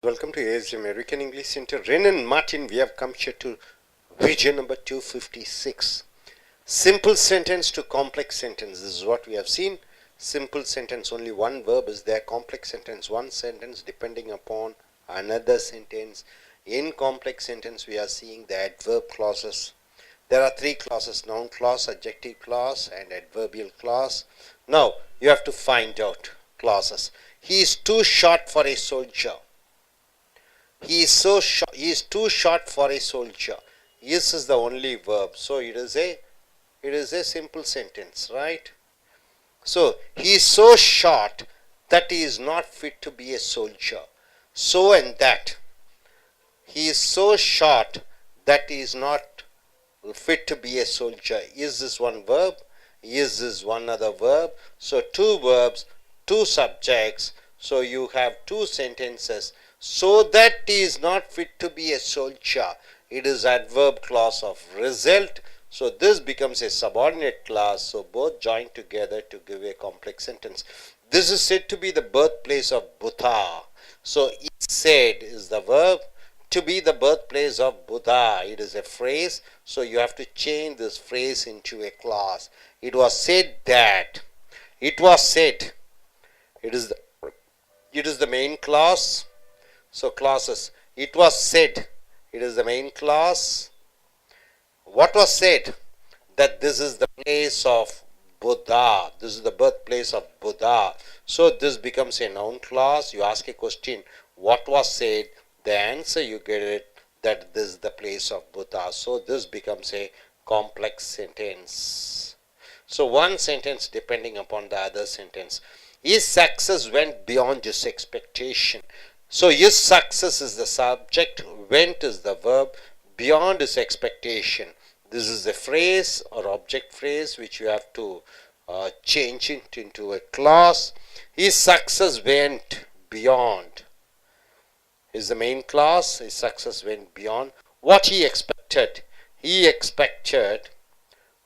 Welcome to ASD American English Center. Ren and Martin, we have come here to video number 256. Simple sentence to complex sentence. This is what we have seen. Simple sentence, only one verb is there. Complex sentence, one sentence depending upon another sentence. In complex sentence, we are seeing the adverb clauses. There are three clauses: noun clause, adjective clause, and adverbial clause. Now, you have to find out clauses. He is too short for a soldier. He is so short. He is too short for a soldier. Is the only verb, so it is a simple sentence, right? So he is so short that he is not fit to be a soldier. So and that. He is so short that he is not fit to be a soldier. Is this one verb? Is this one other verb? So two verbs, two subjects. So you have two sentences. So that he is not fit to be a soldier. It is adverb clause of result. So this becomes a subordinate clause. So both join together to give a complex sentence. This is said to be the birthplace of Buddha. So is said is the verb. To be the birthplace of Buddha. It is a phrase. So you have to change this phrase into a clause. It was said that. It was said. It is the main clause. So clauses. It was said. It is the main clause. What was said? That this is the place of Buddha. This is the birthplace of Buddha. So this becomes a noun clause. You ask a question. What was said? The answer you get it that this is the place of Buddha. So this becomes a complex sentence. So one sentence depending upon the other sentence. His success went beyond his expectation. So his success is the subject, went is the verb, beyond his expectation. This is a phrase or object phrase which you have to change it into a clause. His success went beyond is the main clause. His success went beyond what he expected. He expected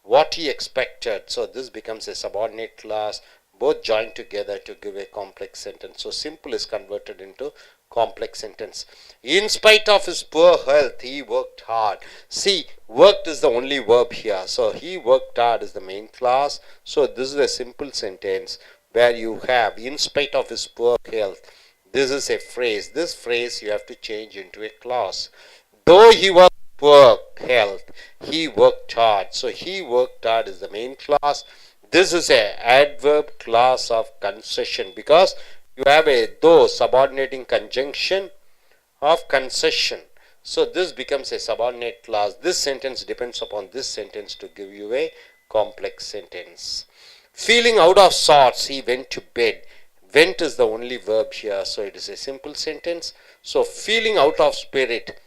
what he expected. So this becomes a subordinate clause. Both join together to give a complex sentence. So simple is converted into complex sentence. In spite of his poor health, he worked hard. See, worked is the only verb here. So he worked hard is the main clause. So this is a simple sentence where you have in spite of his poor health. This is a phrase. This phrase you have to change into a clause. Though he was poor health, he worked hard. So he worked hard is the main clause. This is a adverb clause of concession because you have a though subordinating conjunction of concession. So this becomes a subordinate clause. This sentence depends upon this sentence to give you a complex sentence. Feeling out of sorts, he went to bed. Went is the only verb here. So it is a simple sentence. So feeling out of spirit,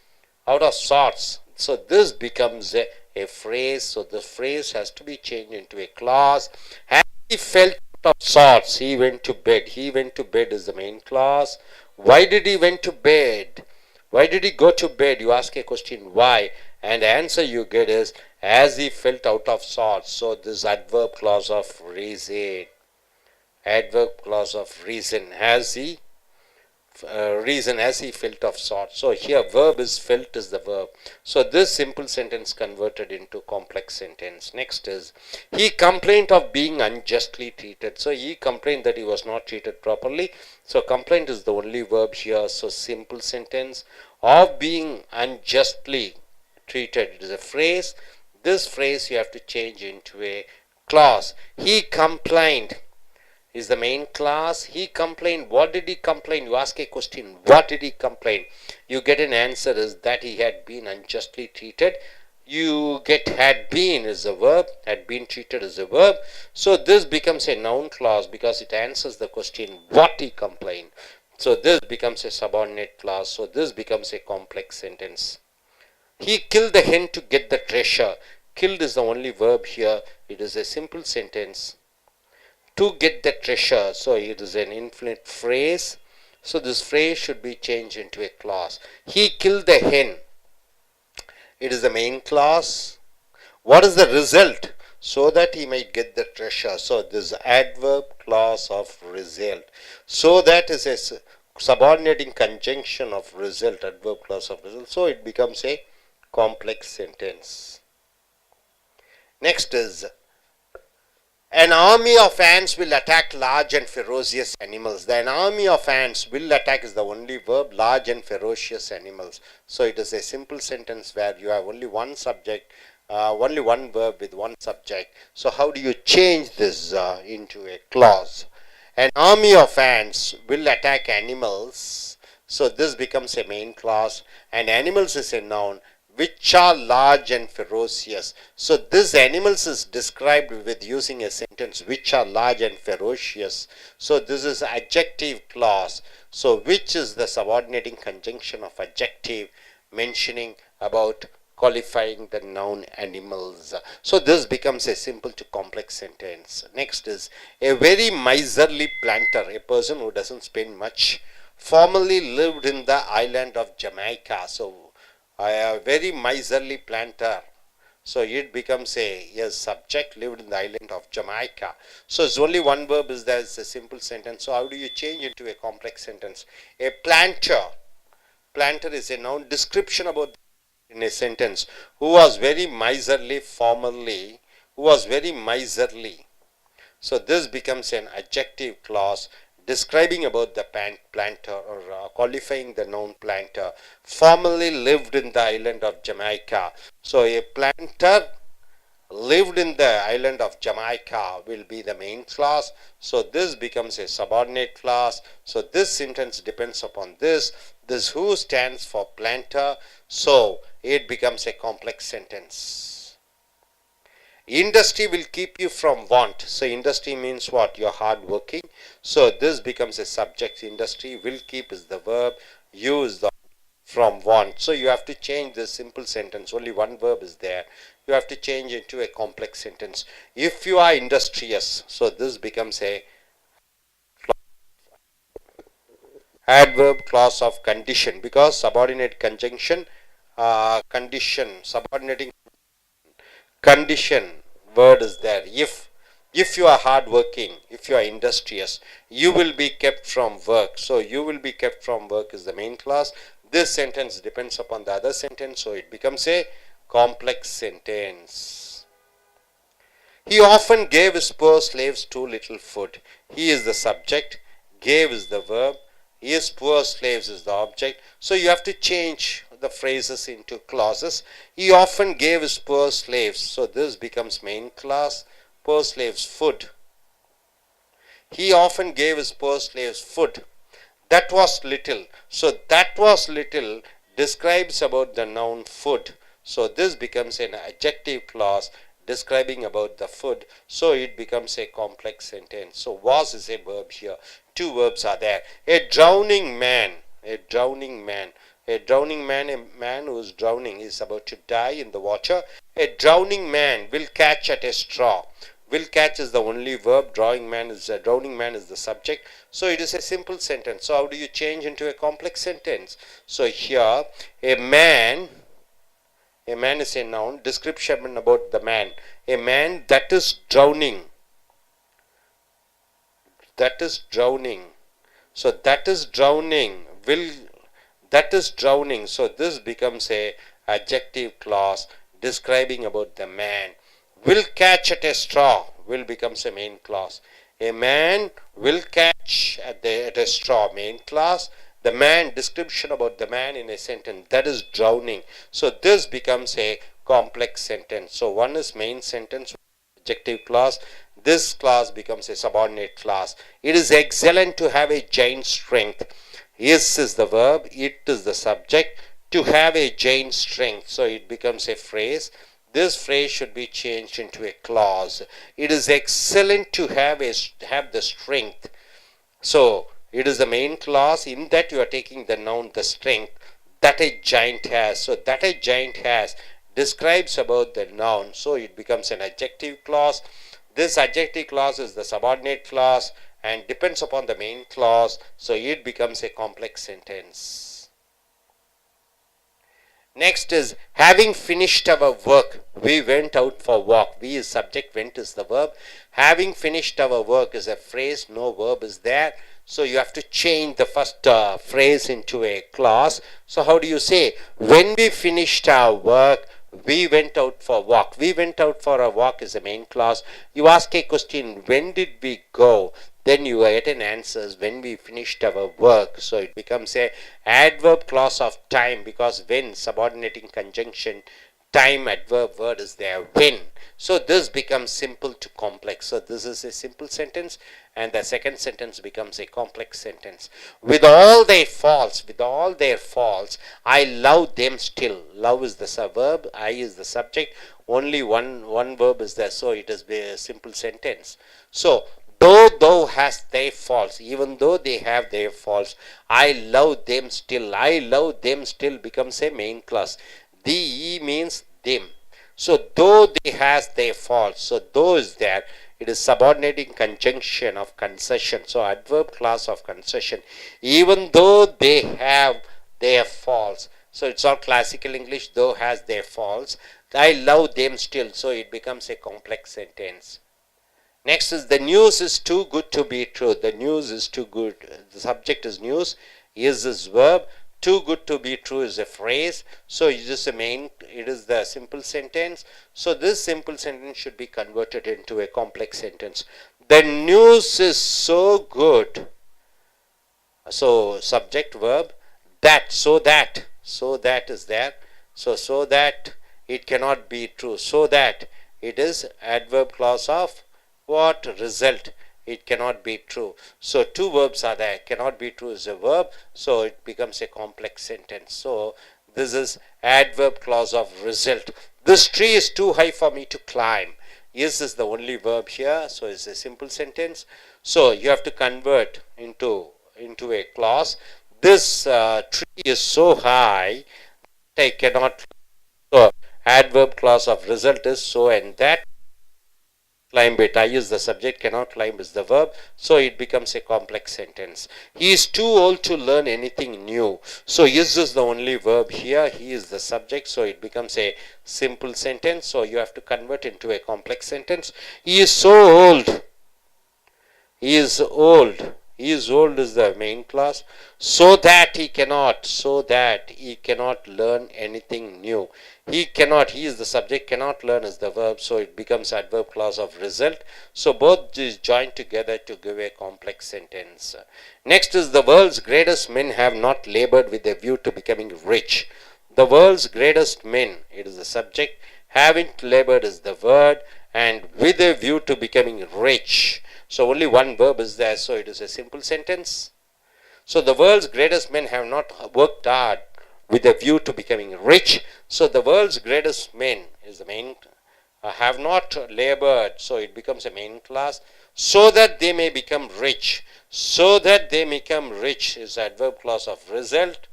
out of sorts. So this becomes a phrase. So the phrase has to be changed into a clause. As he felt out of sorts, he went to bed. He went to bed is the main clause. Why did he went to bed? Why did he go to bed? You ask a question, why? And the answer you get is as he felt out of sorts. So this adverb clause of reason. Adverb clause of reason. As he reason as he felt of sorts. So here verb is felt is the verb. So this simple sentence converted into complex sentence. Next is he complained of being unjustly treated. So he complained that he was not treated properly. So complaint is the only verb here. So simple sentence of being unjustly treated. It is a phrase. This phrase you have to change into a clause. He complained is the main clause. He complained. What did he complain? You ask a question. What did he complain? You get an answer is that he had been unjustly treated. You get had been is a verb. Had been treated is a verb. So this becomes a noun clause because it answers the question what he complained. So this becomes a subordinate clause. So this becomes a complex sentence. He killed the hen to get the treasure. Killed is the only verb here. It is a simple sentence. To get the treasure. So it is an infinite phrase. So this phrase should be changed into a clause. He killed the hen. It is the main clause. What is the result? So that he might get the treasure. So this adverb clause of result. So that is a subordinating conjunction of result, adverb clause of result. So it becomes a complex sentence. Next is, an army of ants will attack large and ferocious animals. An army of ants will attack is the only verb, large and ferocious animals. So it is a simple sentence where you have only one subject, only one verb with one subject. So how do you change this into a clause? An army of ants will attack animals. So this becomes a main clause, and animals is a noun, which are large and ferocious. So this animals is described with using a sentence, which are large and ferocious. So this is adjective clause. So which is the subordinating conjunction of adjective mentioning about qualifying the noun animals. So this becomes a simple to complex sentence. Next is, a very miserly planter, a person who doesn't spend much, formerly lived in the island of Jamaica. So a very miserly planter. So it becomes a subject, lived in the island of Jamaica. So it's only one verb is there, it's a simple sentence. So how do you change into a complex sentence? A planter. Planter is a noun, description about in a sentence, who was very miserly formerly, who was very miserly. So this becomes an adjective clause describing about the planter, or qualifying the noun planter, formerly lived in the island of Jamaica. So a planter lived in the island of Jamaica will be the main clause. So this becomes a subordinate clause. So this sentence depends upon this. This who stands for planter. So it becomes a complex sentence. Industry will keep you from want. So industry means what? You're hard working. So this becomes a subject. Industry will keep is the verb. You is the from want. So you have to change this simple sentence. Only one verb is there. You have to change into a complex sentence. If you are industrious, so this becomes a adverb clause of condition, because subordinate conjunction, condition, subordinating condition word is there. If you are hard working, if you are industrious, you will be kept from work. So you will be kept from work is the main clause. This sentence depends upon the other sentence, so it becomes a complex sentence. He often gave his poor slaves too little food. He is the subject, gave is the verb, his poor slaves is the object. So you have to change the phrases into clauses. He often gave his poor slaves. So this becomes main clause. Poor slaves food. He often gave his poor slaves food. That was little. So that was little describes about the noun food. So this becomes an adjective clause describing about the food. So it becomes a complex sentence. So was is a verb here. Two verbs are there. A drowning man. A drowning man. A drowning man, a man who is drowning, is about to die in the water. A drowning man will catch at a straw. Will catch is the only verb. Drowning man is the subject. So it is a simple sentence. So how do you change into a complex sentence? So here, a man is a noun. Description about the man. A man that is drowning. That is drowning. So that is drowning. That is drowning. So this becomes a adjective clause describing about the man. Will catch at a straw. Will becomes a main clause. A man will catch at a straw. Main clause. The man, description about the man in a sentence. That is drowning. So this becomes a complex sentence. So one is main sentence, adjective clause. This clause becomes a subordinate clause. It is excellent to have a giant strength. Is the verb, it is the subject. To have a giant strength. So it becomes a phrase. This phrase should be changed into a clause. It is excellent to have the strength. So it is the main clause. In that you are taking the noun, the strength that a giant has. So that a giant has describes about the noun. So it becomes an adjective clause. This adjective clause is the subordinate clause and depends upon the main clause. So it becomes a complex sentence. Next is, having finished our work, we went out for walk. We is subject, went is the verb. Having finished our work is a phrase, no verb is there. So you have to change the first phrase into a clause. So how do you say? When we finished our work, we went out for a walk. We went out for a walk is the main clause. You ask a question, when did we go? Then you get an answer, when we finished our work. So it becomes a adverb clause of time, because when, subordinating conjunction, time adverb word is there, when. So this becomes simple to complex. So this is a simple sentence, and the second sentence becomes a complex sentence. With all their faults, I love them still. Love is the verb, I is the subject, only one verb is there, so it is a simple sentence. So though thou hast their faults, even though they have their faults, I love them still. I love them still becomes a main clause. The means them. So though they has their faults, so though is there, it is subordinating conjunction of concession. So adverb clause of concession. Even though they have their faults, so it's all classical English. Though has their faults, I love them still. So it becomes a complex sentence. Next is the news is too good to be true. The news is too good. The subject is news. Is this verb. Too good to be true is a phrase. So it is the simple sentence. So this simple sentence should be converted into a complex sentence. The news is so good. So subject verb, that, so that is there. So that it cannot be true. So that it is adverb clause of what? Result. It cannot be true. So two verbs are there. Cannot be true is a verb, so it becomes a complex sentence. So this is adverb clause of result. This tree is too high for me to climb. Is the only verb here, so it's a simple sentence. So you have to convert into a clause. This tree is so high I cannot. So adverb clause of result is so and that. Climb it, I is the subject, cannot climb is the verb, so it becomes a complex sentence. He is too old to learn anything new. So is the only verb here, he is the subject, so it becomes a simple sentence. So you have to convert into a complex sentence. He is so old. He is old. He is old is the main clause. So that he cannot learn anything new. He cannot, he is the subject, cannot learn is the verb, so it becomes adverb clause of result. So both is joined together to give a complex sentence. Next is the world's greatest men have not labored with a view to becoming rich. The world's greatest men, it is the subject, haven't labored is the word, and with a view to becoming rich. So only one verb is there, so it is a simple sentence. So the world's greatest men have not worked hard with a view to becoming rich. So the world's greatest men is the main, have not labored, so it becomes a main clause. So that they may become rich. So that they become rich is adverb clause of result.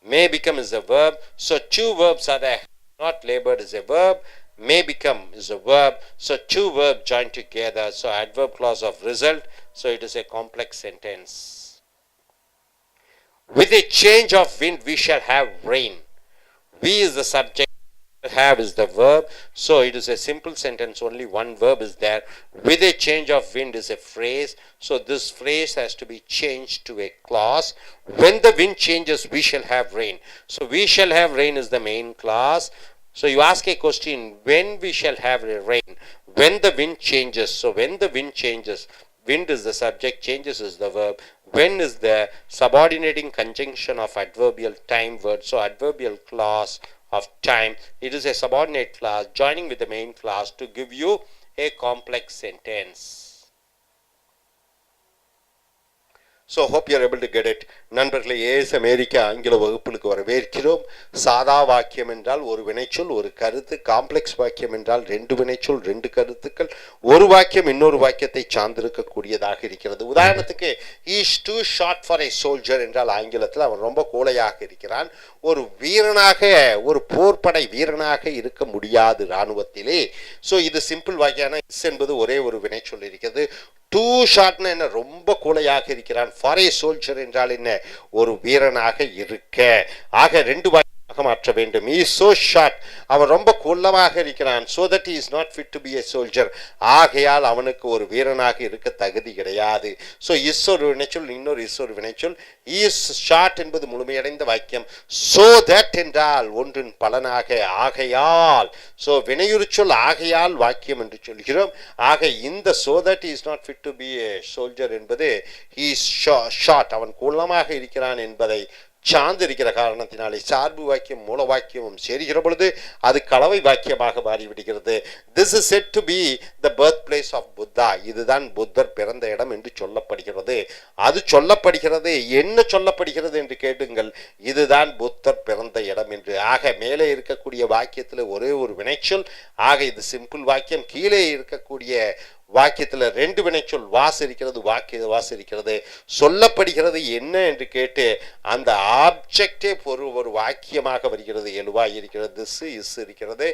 May become is a verb. So two verbs are there. Not labored is a verb. May become is a verb. So two verbs joined together. So adverb clause of result. So it is a complex sentence. With a change of wind, we shall have rain. We is the subject. Have is the verb. So it is a simple sentence. Only one verb is there. With a change of wind is a phrase. So this phrase has to be changed to a clause. When the wind changes, we shall have rain. So we shall have rain is the main clause. So you ask a question, when we shall have rain, when the wind changes. So when the wind changes, wind is the subject, changes is the verb. When is the subordinating conjunction of adverbial time word. So adverbial clause of time, it is a subordinate clause joining with the main clause to give you a complex sentence. So hope you are able to get it. நண்பர்களே, as America ஆங்கில வகுப்புக்கு வரவேற்கிறோம். சாதா வாக்கியம் என்றால் ஒரு வினைச்சொல் ஒரு கருத்து, காம்ப்ளெக்ஸ் வாக்கியம் என்றால் ரெண்டு வினைச்சொல் ரெண்டு கருத்துக்கள், ஒரு வாக்கியம் இன்னொரு வாக்கியத்தை சார்ந்திருக்கக்கூடியதாக இருக்கிறது. உதாரணத்துக்கு is too short for a soldier என்றால் ஆங்கிலத்தில் அவன் ரொம்ப கோழையாக இருக்கிறான். ஒரு வீரனாக, ஒரு போர்ப்படை வீரனாக இருக்க முடியாது இராணுவத்திலே. ஸோ இது சிம்பிள் வாக்கியம். இஸ் என்பது ஒரே ஒரு வினைச்சொல் இருக்கிறது. டூ ஷார்ட்னா என்ன, ரொம்ப கோழையாக இருக்கிறான். ஃபார் ஏ சோல்ஜர் என்றால் என்ன, ஒரு வீரனாக இருக்க. ஆக ரெண்டு வாக்கியமாக வாக்கியமாக மாற்ற வேண்டும். he is so short, அவன் ரொம்ப குள்ளமாக இருக்கிறான். so that he is not fit to be a soldier, ஆகையால் அவனுக்கு ஒரு வீரனாக இருக்க தகுதி கிடையாது. so is ஒரு வினைச்சொல், இன்னொரு is ஒரு வினைச்சொல். he is short என்பது முழுமையடைந்த வாக்கியம். so that என்றால் ஒன்றின் பலனாக, ஆகையால். so வினையுறுச்சொல் ஆகையால் வாக்கியம் என்று சொல்கிறோம். ஆக இந்த so that he is not fit to be a soldier என்பது he is short, அவன் குள்ளமாக இருக்கிறான் என்பதை சார்ந்திருக்கிற காரணத்தினாலே சார்பு வாக்கியம் மூல வாக்கியமும் சேர்கிற பொழுது அது கலவை வாக்கியமாக மாறிவிடுகிறது. this is said to be the birthplace of Buddha, இதுதான் புத்தர் பிறந்த இடம் என்று சொல்லப்படுகிறது. அது சொல்லப்படுகிறது, என்ன சொல்லப்படுகிறது என்று கேட்டுங்கள், இதுதான் புத்தர் பிறந்த இடம் என்று. ஆக மேலே இருக்கக்கூடிய வாக்கியத்தில் ஒரே ஒரு வினைச்சொல், ஆக இது சிம்பிள் வாக்கியம். கீழே இருக்கக்கூடிய வாக்கியத்தில் ரெண்டு வினைச்சொல் வாஸ் இருக்கிறது, வாஸ் இருக்கிறது. சொல்லப்படுகிறது என்ன என்று கேட்டு அந்த ஆப்ஜெக்டே ஒரு வாக்கியமாக வருகிறது, எழுவாய் இருக்கிறது, திஸ் இஸ் இருக்கிறது.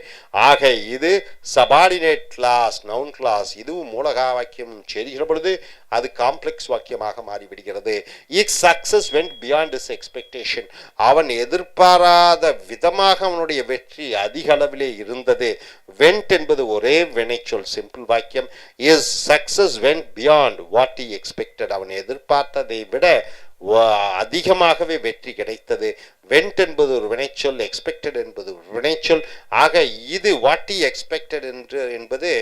ஆக இது சபார்டினேட் கிளாஸ், நவுன் கிளாஸ், இதுவும் மூலகா வாக்கியம் சேர்கிற பொழுது அது காம்ப்ளெக்ஸ் வாக்கியமாக மாறிவிடுகிறது. It success vent beyond is expectation, அவன் எதிர்பாராத விதமாக அவனுடைய வெற்றி அதிக அளவிலே இருந்தது. வென்ட் என்பது ஒரே வினைச்சொல், சிம்பிள் வாக்கியம். Is success vent beyond what he expected, அவன் எதிர்பார்த்ததை விட அதிகமாகவே வெற்றி கிடைத்தது. வென்ட் என்பது ஒரு வினைச்சொல், எக்ஸ்பெக்டட் என்பது ஒரு வினைச்சொல். ஆக இது வாட் ஹி எக்ஸ்பெக்டட் என்பது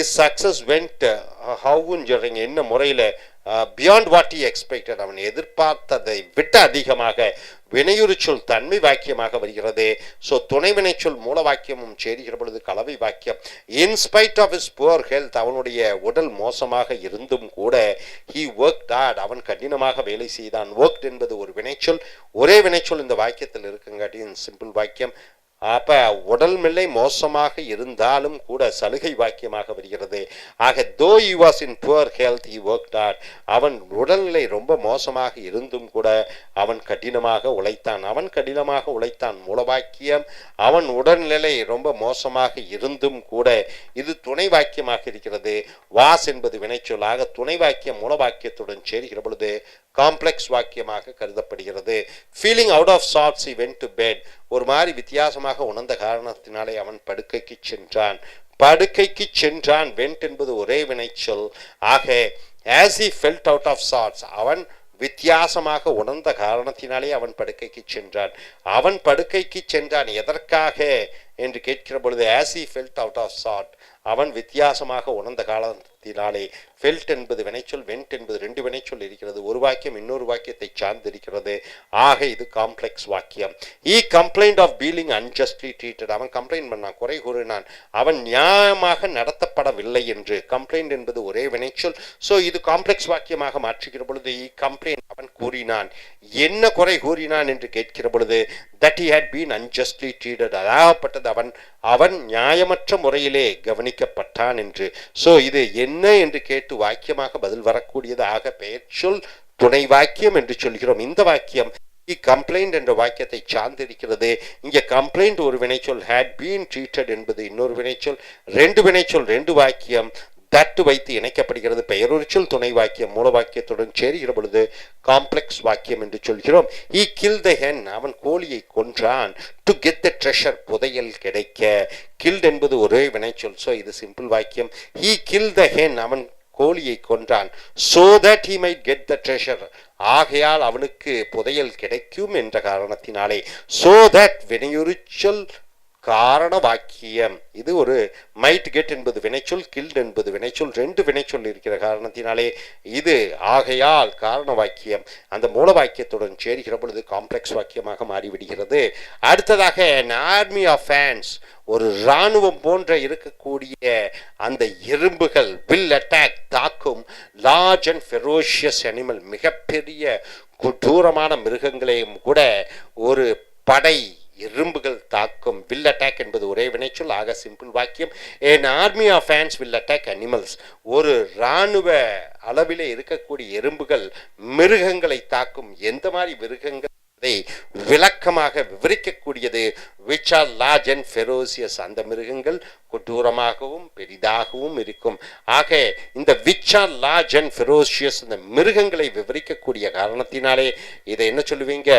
இஸ் சக்சஸ் வென்ட் ஹவுன்னு சொல்றீங்க, என்ன முறையில் பியாண்ட் வாட் ஹி எக்ஸ்பெக்டட், அவன் எதிர்பார்த்ததை விட அதிகமாக. வினையுறுச்சொல் தன்மை வாக்கியமாக வருகிறது. ஸோ துணை வினைச்சொல் மூல வாக்கியமும் சேர்கிற பொழுது கலவை வாக்கியம். In spite of is poor health, அவனுடைய உடல் மோசமாக இருந்தும் கூட ஹி ஒர்க்ட் ஹார்ட், அவன் கடினமாக வேலை செய்தான். ஒர்க்ட் என்பது ஒரு வினைச்சொல், ஒரே வினைச்சொல் இந்த வாக்கியத்தில் இருக்குங்காட்டியும் சிம்பிள் வாக்கியம். அப்ப உடல் நிலை மோசமாக இருந்தாலும் கூட சலுகை வாக்கியமாக வருகிறது. ஆக தோ he was in poor health he worked hard, அவன் உடல்நிலை ரொம்ப மோசமாக இருந்தும் கூட அவன் கடினமாக உழைத்தான். அவன் கடினமாக உழைத்தான் மூலவாக்கியம். அவன் உடல்நிலை ரொம்ப மோசமாக இருந்தும் கூட இது துணை வாக்கியமாக இருக்கிறது. வாஸ் என்பது வினைச்சொல்லாக துணை வாக்கியம் மூல வாக்கியத்துடன் சேர்கிற பொழுது காம்ப்ளெக்ஸ் வாக்கியமாக கருதப்படுகிறது. Feeling out of sorts he went to bed, ஒரு மாதிரி வித்தியாசமாக உணர்ந்த காரணத்தினாலே அவன் படுக்கைக்கு சென்றான். படுக்கைக்கு சென்றான், வென்ட் என்பது ஒரே வினைச்சொல். ஆக as he felt out of sorts, அவன் வித்தியாசமாக உணர்ந்த காரணத்தினாலே அவன் படுக்கைக்கு சென்றான். அவன் படுக்கைக்கு சென்றான் எதற்காக என்று கேட்கிற பொழுது as he felt out of sort, அவன் வித்தியாசமாக உணர்ந்த காலத்தினாலே. ஃபெல்ட் என்பது வினைச்சொல், வென்ட் என்பது ரெண்டு வினைச்சொல் இருக்கிறது. ஒரு வாக்கியம் இன்னொரு வாக்கியத்தை சார்ந்திருக்கிறது. ஆக இது காம்ப்ளெக்ஸ் வாக்கியம். he complained of being unjustly treated, அவன் கம்ப்ளைண்ட் பண்ணான், குறை கூறினான், அவன் நியாயமாக நடத்தப்படவில்லை என்று. கம்ப்ளைண்ட் என்பது ஒரே வினைச்சொல். ஸோ இது காம்ப்ளெக்ஸ் வாக்கியமாக மாற்றுகிற பொழுது he complained, அவன் கூறினான். என்ன குறை கூறினான் என்று கேட்கிற பொழுது that he had been unjustly treated, அதாகப்பட்டது அவன் நியாயமற்ற முறையிலே கவனிக்கப்பட்டான் என்று. ஸோ இது என்ன என்று கேட்டு வாக்கியமாக பதில் வரக்கூடியது. ஆக பெயர் சொல் துணை வாக்கியம் என்று சொல்கிறோம். இந்த வாக்கியம் he complained என்ற வாக்கியத்தை சார்ந்திருக்கிறது. இங்கே கம்ப்ளைண்ட் ஒரு வினைச்சொல், had been treated என்பது இன்னொரு வினைச்சொல். ரெண்டு வினைச்சொல் ரெண்டு வாக்கியம் தட்டு வைத்து இணைக்கப்படுகிறது. பெயரொருச்சொல் துணை வாக்கியம் மூல வாக்கியத்துடன் சேருகிற பொழுது காம்ப்ளெக்ஸ் வாக்கியம் என்று சொல்கிறோம். he killed the hen, அவன் கோழியை கொன்றான். to get the treasure, புதையல் கிடைக்க. killed என்பது ஒரே வினைச்சொல். ஸோ இது சிம்பிள் வாக்கியம். he killed the hen, அவன் கோழியை கொன்றான். so that he might get the treasure, ஆகையால் அவனுக்கு புதையல் கிடைக்கும் என்ற காரணத்தினாலே. so that வினையுறுச்சொல் காரண வாக்கியம். இது ஒரு மைட் கெட் என்பது வினைச்சொல், கில்ட் என்பது வினைச்சொல், ரெண்டு வினைச்சொல் இருக்கிற காரணத்தினாலே இது ஆகையால் காரண வாக்கியம் அந்த மூல வாக்கியத்துடன் சேர்கிற பொழுது காம்ப்ளெக்ஸ் வாக்கியமாக மாறிவிடுகிறது. அடுத்ததாக ஆர்மி ஆஃப் ants, ஒரு இராணுவம் போன்ற இருக்கக்கூடிய அந்த எறும்புகள் will attack, தாக்கும். லார்ஜ் அண்ட் ஃபெரோஷியஸ் அனிமல், மிகப்பெரிய கொடூரமான மிருகங்களையும் கூட ஒரு படை எறும்புகள் தாக்கும். will attack என்பது ஒரே வினைச்சொல். ஆக சிம்பிள் வாக்கியம். an army of ants will attack animals, ஒரு இராணுவ அளவிலே இருக்கக்கூடிய எறும்புகள் மிருகங்களை தாக்கும். எந்த மாதிரி மிருகங்கள் விளக்கமாக விவரிக்கக்கூடியது. which are large and ferocious. அந்த மிருகங்கள் கொடூரமாகவும் பெரிதாகவும் இருக்கும். ஆக இந்த which are large and ferocious இந்த மிருகங்களை விவரிக்கக்கூடிய காரணத்தினாலே இதை என்ன சொல்லுவீங்க?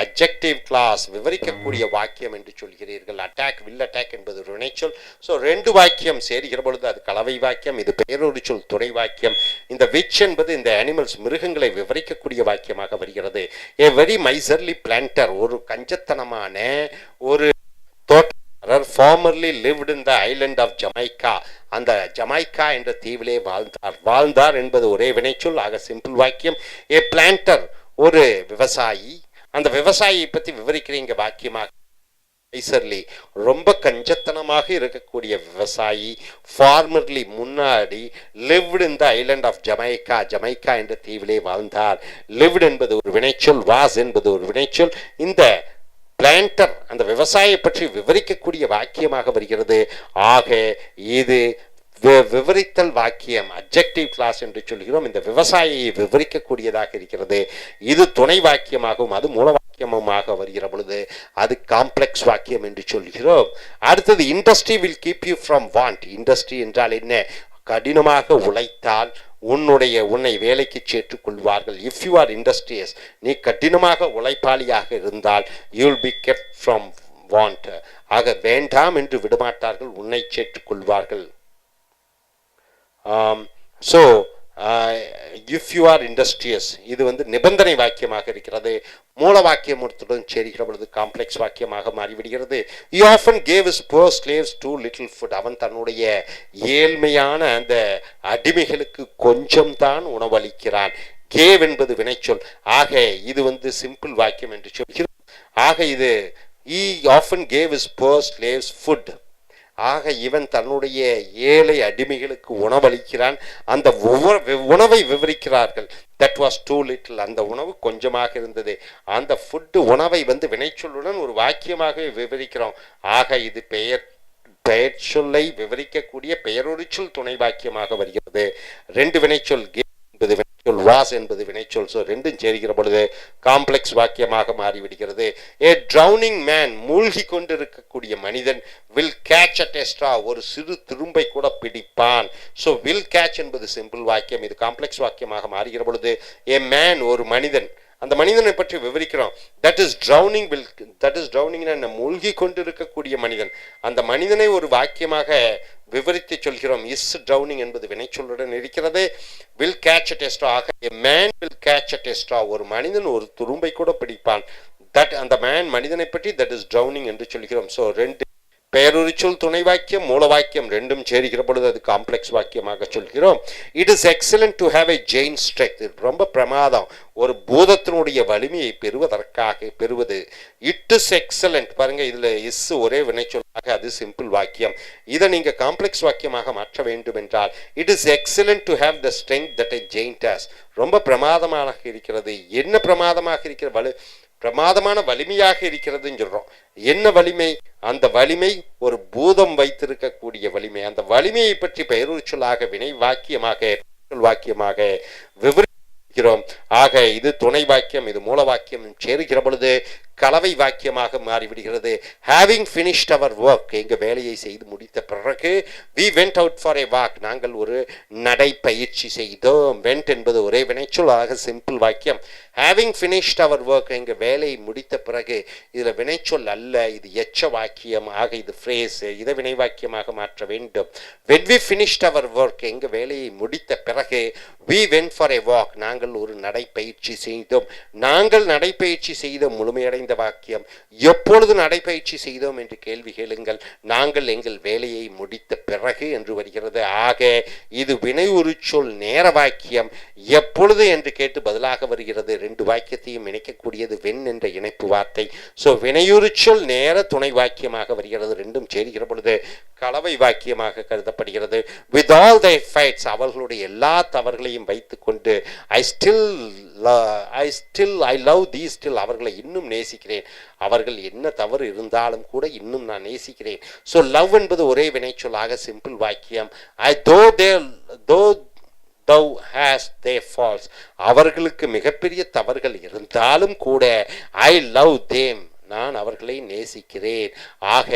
adjective clause, விவரிக்கக்கூடிய வாக்கியம் என்று சொல்கிறீர்கள். attack, will attack என்பது ஒரு வினைச்சொல். ஸோ ரெண்டு வாக்கியம் சேர்கிற பொழுது அது கலவை வாக்கியம், இது பெயரொரு சொல் துணை வாக்கியம். இந்த which என்பது இந்த அனிமல்ஸ் மிருகங்களை விவரிக்கக்கூடிய வாக்கியமாக வருகிறது. a very miserly planter, ஒரு கஞ்சத்தனமான ஒரு தோட்டக்காரர் formerly lived in the island of Jamaica, அந்த ஜமைக்கா என்ற தீவிலே வாழ்ந்தார் என்பது ஒரே வினைச்சொல். ஆக சிம்பிள் வாக்கியம். a planter, ஒரு விவசாயி, அந்த விவசாயியை பற்றி விவரிக்கிறீங்க வாக்கியமாக. miserly, ரொம்ப கஞ்சத்தனமாக இருக்கக்கூடிய விவசாயி, formerly முன்னாடி, lived in the island of Jamaica, Jamaica என்ற தீவிலே வாழ்ந்தார். lived என்பது ஒரு வினைச்சொல், was என்பது ஒரு வினைச்சொல். இந்த பிளான்டர் அந்த விவசாயியை பற்றி விவரிக்கக்கூடிய வாக்கியமாக வருகிறது. ஆக இது விவரித்தல் வாக்கியம், அட்ஜெக்டிவ் கிளாஸ் என்று சொல்கிறோம். இந்த விவசாயியை விவரிக்கக்கூடியதாக இருக்கிறது. இது துணை வாக்கியமாகவும் அது மூல வாக்கியமாக வருகிற பொழுது அது காம்ப்ளெக்ஸ் வாக்கியம் என்று சொல்கிறோம். அடுத்தது industry will keep you from want. Industry என்றால் என்ன? கடினமாக உழைத்தால் உன்னை வேலைக்கு சேர்த்துக் கொள்வார்கள். இஃப் யூ ஆர் இண்டஸ்ட்ரியஸ், நீ கடினமாக உழைப்பாளியாக இருந்தால் you will be kept from want. ஆக வேண்டாம் என்று விடமாட்டார்கள், உன்னை சேர்த்துக் கொள்வார்கள். So if you are industrious, இது நிபந்தனை வாக்கியமாக இருக்கிறது. மூல வாக்கியத்துடன் சேர்கிற பொழுது காம்ப்ளெக்ஸ் வாக்கியமாக மாறிவிடுகிறது. he often gave his poor slaves too little food. அவன் தன்னுடைய ஏழ்மையான அந்த அடிமைகளுக்கு கொஞ்சம் தான் உணவளிக்கிறான். கேவ் என்பது வினைச்சொல். ஆக இது சிம்பிள் வாக்கியம் என்று சொல்கிறோம். ஆக இது he often gave his poor slaves food. ஆக இவன் தன்னுடைய ஏழை அடிமைகளுக்கு உணவளிக்கிறான். அந்த உணவை விவரிக்கிறார்கள். தட் வாஸ் டூ லிட்டில், அந்த உணவு கொஞ்சமாக இருந்தது. அந்த ஃபுட்டு உணவை வினைச்சொல்லுடன் ஒரு வாக்கியமாக விவரிக்கிறோம். ஆக இது பெயர் சொல்லை விவரிக்கக்கூடிய பெயரொரு சொல் துணை வாக்கியமாக வருகிறது. ரெண்டு வினைச்சொல், என்பது வினைச்சொல், வாஸ் என்பது வினைச்சொல். ஸோ ரெண்டும் சேர்கிற பொழுது காம்ப்ளெக்ஸ் வாக்கியமாக மாறிவிடுகிறது. ஏ ட்ரௌனிங் மேன், மூழ்கி கொண்டிருக்கக்கூடிய மனிதன், வில் கேட்ச் அ டெஸ்ட்ரா, ஒரு சிறு துரும்பை கூட பிடிப்பான். ஸோ வில் கேட்ச் என்பது சிம்பிள் வாக்கியம், இது காம்ப்ளெக்ஸ் வாக்கியமாக மாறுகிற பொழுது ஏ மேன், ஒரு மனிதன், அந்த மனிதனை பற்றி விவரிக்கிறோம். தட் இஸ் ட்ரௌனிங் மூழ்கி கொண்டிருக்கக்கூடிய மனிதன், அந்த மனிதனை ஒரு வாக்கியமாக விவரித்து சொல்கிறோம். இஸ் ட்ரௌனிங் என்பது வினைச்சொல்லுடன் இருக்கிறது. வில் கேட்ச் அ டெஸ்ட்ரா, ஆக a man will catch a டெஸ்ட்ரா, ஒரு மனிதன் ஒரு துரும்பை கூட பிடிப்பான். தட் அந்த மேன் மனிதனை பற்றி தட் இஸ் ட்ரௌனிங் என்று சொல்கிறோம். ஸோ ரெண்டு பெயரொரு சொல் துணை வாக்கியம் மூல வாக்கியம் ரெண்டும் சேர்கிற பொழுது அது காம்ப்ளெக்ஸ் வாக்கியமாக சொல்கிறோம். It is excellent to have a Jain strength, ரொம்ப பிரமாதம் ஒரு பூதத்தினுடைய வலிமையை பெறுவது. இட் இஸ் எக்ஸலண்ட், பாருங்க இதுல இஸ் ஒரே வினைச்சொல்லாக, அது சிம்பிள் வாக்கியம். இதை நீங்க காம்ப்ளெக்ஸ் வாக்கியமாக மாற்ற வேண்டும் என்றால் it is excellent to have the strength that a giant has, ரொம்ப பிரமாதமாக இருக்கிறது. என்ன பிரமாதமாக இருக்கிற பிரமாதமான வலிமையாக இருக்கிறதுன்னு சொல்றோம். என்ன வலிமை? அந்த வலிமை ஒரு பூதம் வைத்திருக்கக்கூடிய வலிமை. அந்த வலிமையை பற்றி பெயரொரு சொல்லாக வினை வாக்கியமாக விவரிக்கிறோம். ஆக இது துணை வாக்கியம், இது மூல வாக்கியம் சேருகிற பொழுது கலவை வாக்கியமாக மாறிவிடுகிறது. having finished our work, எங்க வேலையை செய்து முடித்த பிறகு we went out for a walk, நாங்கள் ஒரு நடைப்பயிற்சி செய்தோம். went என்பது ஒரே வினைச்சொல், ஆக சிம்பிள் வாக்கியம். having finished our work, எங்க வேலையை முடித்த பிறகு, இதுல வினைச்சொல் அல்ல, இது எச்ச வாக்கியம். ஆக இது phrase, இதை வினை வாக்கியமாக மாற்ற வேண்டும். when we finished our work, எங்க வேலையை முடித்த பிறகு we went for a walk, நாங்கள் ஒரு நடைப்பயிற்சி செய்தோம். நாங்கள் நடைப்பயிற்சி செய்த முழுமையடைந்த வாக்கியம். எப்பொழுது நடைபயிற்சி செய்தோம் என்று கேள்வி கேளுங்கள். நாங்கள் எங்கள் வேலையை முடித்த பிறகு என்று வருகிறது. ஆக இது வினை ஒரு சொல் நேர வாக்கியம். எப்பொழுது என்று கேட்டு பதிலாக வருகிறது. ரெண்டு வாக்கியத்தையும் இணைக்கக்கூடியது வென் என்ற இணைப்பு வார்த்தை. ஸோ வினையுறு சொல் நேர துணை வாக்கியமாக வருகிறது. ரெண்டும் சேர்கிற பொழுது கலவை வாக்கியமாக கருதப்படுகிறது. வித் ஆல் தை ஃபைட்ஸ், அவர்களுடைய எல்லா தவறுகளையும் வைத்துக்கொண்டு ஐ லவ் தீஸ் ஸ்டில், அவர்களை இன்னும் நேசிக்கிறேன். அவர்கள் என்ன தவறு இருந்தாலும் கூட இன்னும் நான் நேசிக்கிறேன். ஸோ லவ் என்பது ஒரே வினைச்சொல்லாக சிம்பிள் வாக்கியம். thou has their faults, அவர்களுக்கு மிகப்பெரிய தவறுகள் இருந்தாலும் கூட I love them, நான் அவர்களை நேசிக்கிறேன். ஆக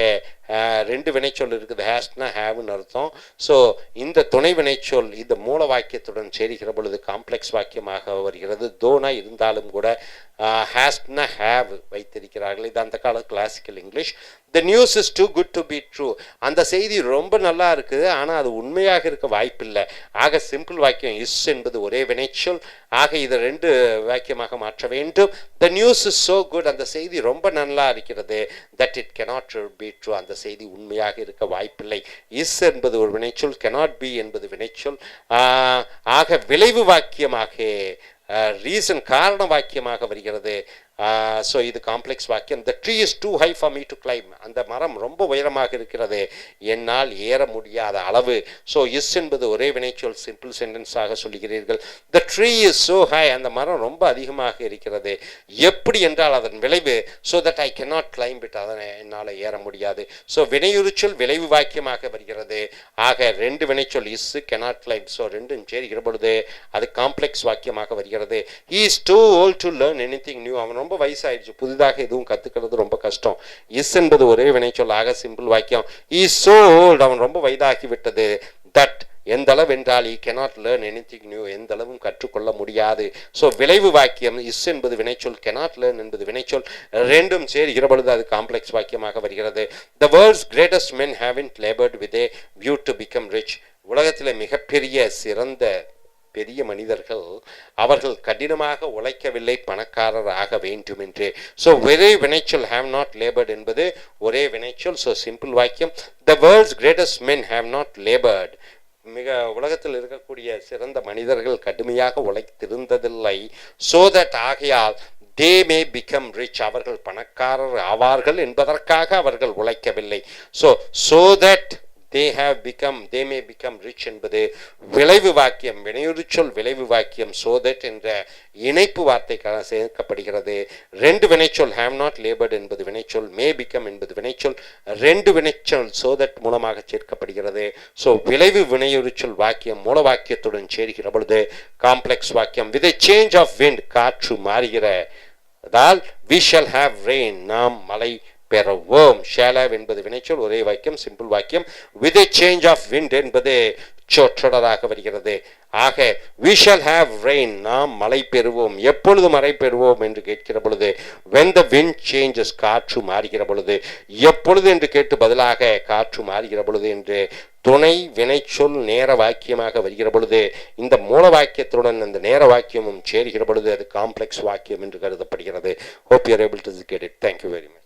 ரெண்டு வினைச்சொல் இருக்குது, ஹேஸ்னா ஹேவ்னு அர்த்தம். ஸோ இந்த துணை வினைச்சொல் இந்த மூல வாக்கியத்துடன் சேருகிற பொழுது காம்ப்ளெக்ஸ் வாக்கியமாக வருகிறது. தோனா இருந்தாலும் கூட ஹேஸ்னா ஹேவ் வைத்திருக்கிறார்கள். இது அந்த கால classical English. The news is too good to be true. அந்த செய்தி ரொம்ப நல்லா இருக்குது, ஆனால் அது உண்மையாக இருக்க வாய்ப்பில்லை. ஆக சிம்பிள் வாக்கியம் இஸ் என்பது ஒரே வினைச்சொல். ஆக இதை ரெண்டு வாக்கியமாக மாற்ற வேண்டும். த நியூஸ் இஸ் ஸோ குட், அந்த செய்தி ரொம்ப நல்லா இருக்கிறது. That it cannot be true, அந்த செய்தி உண்மையாக இருக்க வாய்ப்பில்லை. இஸ் என்பது ஒரு வினைச்சொல், கெனாட் பி என்பது வினைச்சொல். ஆக விளைவு வாக்கியமாக ரீசன் காரண வாக்கியமாக வருகிறது. ஸோ இது காம்ப்ளெக்ஸ் வாக்கியம். The tree is too high for me to climb, அந்த மரம் ரொம்ப உயரமாக இருக்கிறது, என்னால் ஏற முடியாத அளவு. ஸோ இஸ் என்பது ஒரே வினைச்சொல், சிம்பிள் சென்டென்ஸாக சொல்லுகிறீர்கள். த ட்ரீ இஸ் ஸோ ஹை, அந்த மரம் ரொம்ப அதிகமாக இருக்கிறது. எப்படி என்றால் அதன் விளைவு, so that I cannot claim it, அதனை என்னால் ஏற முடியாது. ஸோ வினையுறுச்சொல் விளைவு வாக்கியமாக வருகிறது. ஆக ரெண்டு வினைச்சொல் இஸ் கேனாட் கிளைம், ஸோ ரெண்டும் சேருகிற பொழுது அது காம்ப்ளெக்ஸ் வாக்கியமாக வருகிறது. He is too old to learn anything new, அவன் ரொம்ப வயசாயிடுச்சு, புதிதாக எதுவும் கத்துக்கிறது ரொம்ப கஷ்டம். இஸ் என்பது ஒரே வினைச்சொல், ஆக சிம்பிள் வாக்கியம். இஸ் சோ ஓல்ட், அவன் ரொம்ப வயதாகி விட்டது. தட் எந்த அளவு என்றால் he cannot learn anything new, எந்த அளவும் கற்றுக்கொள்ள முடியாது. ஸோ விளைவு வாக்கியம் இஸ் என்பது வினைச்சொல், cannot learn என்பது வினைச்சொல், ரெண்டும் சேருகிற பொழுது அது காம்ப்ளெக்ஸ் வாக்கியமாக வருகிறது. The world's greatest men haven't labored with a view to become rich. உலகத்தில் மிகப்பெரிய சிறந்த பெரிய மனிதர்கள் அவர்கள் கடினமாக உழைக்கவில்லை பணக்காரர் ஆக வேண்டும் என்று. ஸோ ஒரே வினைச்சொல் have not labored என்பது ஒரே வினைச்சொல். ஸோ சிம்பிள் வாக்கியம். The world's greatest men have not labored, மிக உலகத்தில் இருக்கக்கூடிய சிறந்த மனிதர்கள் கடுமையாக உழைத்திருந்ததில்லை. ஸோ தட் ஆகையால் they may become rich, அவர்கள் பணக்காரர் ஆவார்கள் என்பதற்காக அவர்கள் உழைக்கவில்லை. so that they may become rich என்பது விளைவு வாக்கியம், வினையுறுச்சொல் விளைவு வாக்கியம். so that என்ற இணைப்பு வார்த்தைக்காக சேர்க்கப்படுகிறது. ரெண்டு வினைச்சொல் have not labored என்பது வினைச்சொல், may become என்பது வினைச்சொல், ரெண்டு வினைச்சொல் so that மூலமாக சேர்க்கப்படுகிறது. ஸோ விளைவு வினையுறுச்சொல் வாக்கியம் மூல வாக்கியத்துடன் சேர்கிற பொழுது காம்ப்ளெக்ஸ் வாக்கியம். with a change of wind, காற்று மாறுகிற அதால் we shall have rain, நாம் மழை பெறுவோம். shall have என்பது வினைச்சொல், ஒரே வாக்கியம், சிம்பிள் வாக்கியம். with a change of wind என்பது சொற்றொடராக வருகிறது. ஆக we shall have rain, நாம் மழை பெறுவோம். எப்பொழுது மழை பெறுவோம் என்று கேட்கிற பொழுது when the wind changes, காற்று மாறுகிற பொழுது. எப்பொழுது என்று கேட்டு பதிலாக காற்று மாறுகிற பொழுது என்று துணை வினைச்சொல் நேர வாக்கியமாக வருகிற பொழுது இந்த மூல வாக்கியத்துடன் அந்த நேர வாக்கியமும் சேர்கிற பொழுது அது காம்ப்ளெக்ஸ் வாக்கியம் என்று கருதப்படுகிறது. hope you are able to get it. Thank you very much.